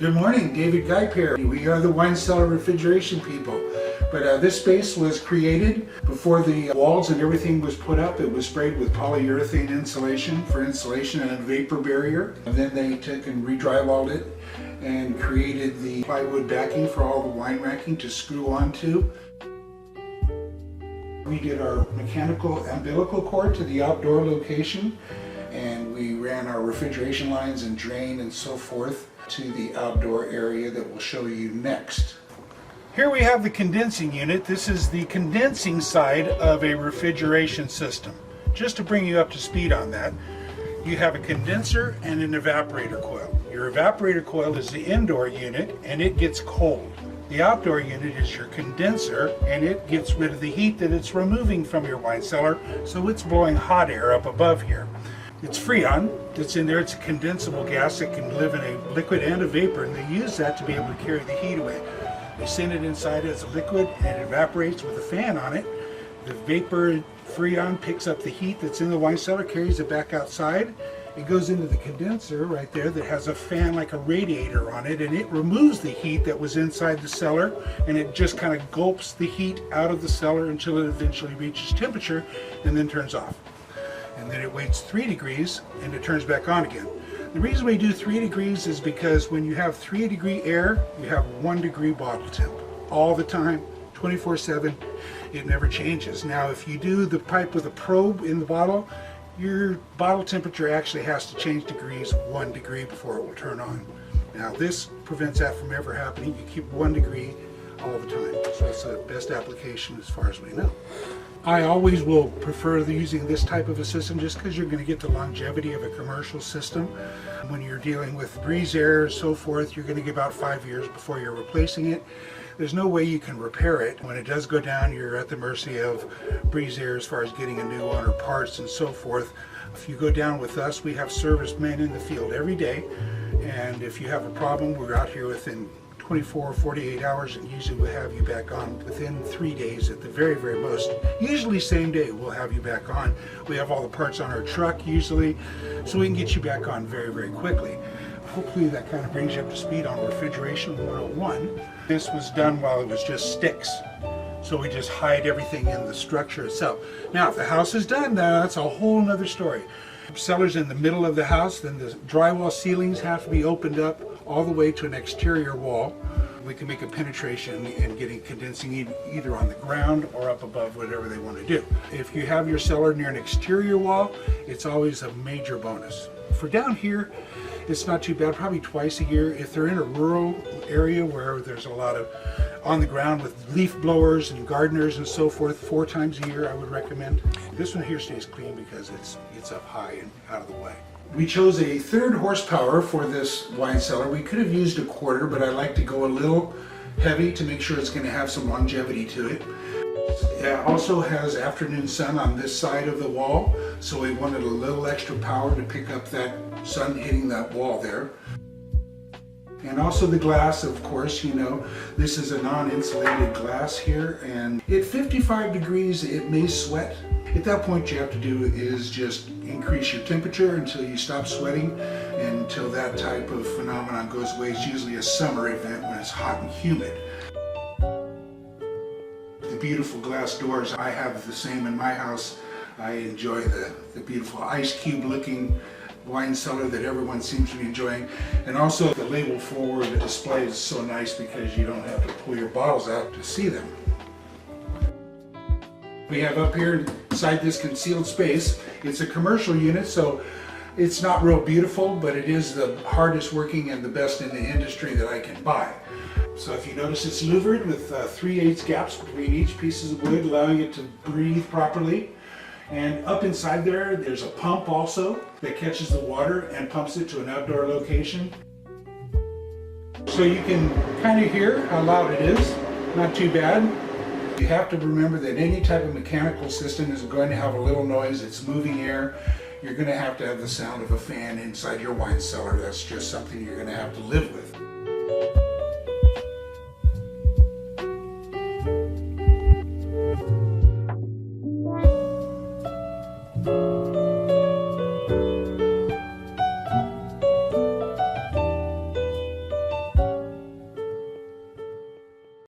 Good morning, David Geip here. We are the wine cellar refrigeration people. But this space was created before the walls and everything was put up. It was sprayed with polyurethane insulation for insulation and a vapor barrier. And then they took and re-drywalled it and created the plywood backing for all the wine racking to screw onto. We did our mechanical umbilical cord to the outdoor location, and we ran our refrigeration lines and drain and so forth to the outdoor area that we'll show you next. Here we have the condensing unit. This is the condensing side of a refrigeration system. Just to bring you up to speed on that, you have a condenser and an evaporator coil. Your evaporator coil is the indoor unit and it gets cold. The outdoor unit is your condenser and it gets rid of the heat that it's removing from your wine cellar, so it's blowing hot air up above here. It's Freon that's in there. It's a condensable gas that can live in a liquid and a vapor, and they use that to be able to carry the heat away. They send it inside as a liquid and it evaporates with a fan on it. The vapor Freon picks up the heat that's in the wine cellar, carries it back outside. It goes into the condenser right there that has a fan like a radiator on it, and it removes the heat that was inside the cellar, and it just kind of gulps the heat out of the cellar until it eventually reaches temperature and then turns off. And then it waits 3 degrees and it turns back on again. The reason we do 3 degrees is because when you have 3-degree air, you have 1 degree bottle temp all the time, 24/7. It never changes. Now, if you do the pipe with a probe in the bottle, your bottle temperature actually has to change degrees 1 degree before it will turn on. Now, this prevents that from ever happening. You keep 1 degree all the time. So that's the best application as far as we know. I always will prefer using this type of a system just because you're going to get the longevity of a commercial system. When you're dealing with breeze air and so forth, you're going to get about 5 years before you're replacing it. There's no way you can repair it. When it does go down, you're at the mercy of breeze air as far as getting a new one or parts and so forth. If you go down with us, we have servicemen in the field every day, and if you have a problem, we're out here within 24 or 48 hours, and usually we'll have you back on within 3 days at the very, very most. Usually same day we'll have you back on. We have all the parts on our truck usually, so we can get you back on very, very quickly. Hopefully that kind of brings you up to speed on Refrigeration 101. This was done while it was just sticks, so we just hide everything in the structure itself. Now if the house is done, that's a whole nother story. Cellar's in the middle of the house, then the drywall ceilings have to be opened up all the way to an exterior wall. We can make a penetration and getting condensing either on the ground or up above, whatever they want to do. If you have your cellar near an exterior wall, it's always a major bonus. For down here, it's not too bad, probably twice a year. If they're in a rural area where there's a lot of on the ground with leaf blowers and gardeners and so forth, 4 times a year I would recommend. This one here stays clean because it's up high and out of the way. We chose a 3rd horsepower for this wine cellar. We could have used a 1/4, but I like to go a little heavy to make sure it's going to have some longevity to it. It also has afternoon sun on this side of the wall, so we wanted a little extra power to pick up that sun hitting that wall there. And also the glass, of course, you know, this is a non-insulated glass here, and at 55 degrees it may sweat. At that point, what you have to do is just increase your temperature until you stop sweating, and until that type of phenomenon goes away. It's usually a summer event when it's hot and humid. The beautiful glass doors, I have the same in my house. I enjoy the beautiful ice cube looking wine cellar that everyone seems to be enjoying. And also the label forward display is so nice because you don't have to pull your bottles out to see them. We have up here inside this concealed space, it's a commercial unit, so it's not real beautiful, but it is the hardest working and the best in the industry that I can buy. So if you notice, it's louvered with 3/8 gaps between each piece of wood, allowing it to breathe properly. And up inside there, there's a pump also that catches the water and pumps it to an outdoor location. So you can kind of hear how loud it is, not too bad. You have to remember that any type of mechanical system is going to have a little noise. It's moving air. You're going to have the sound of a fan inside your wine cellar. That's just something you're going to have to live with.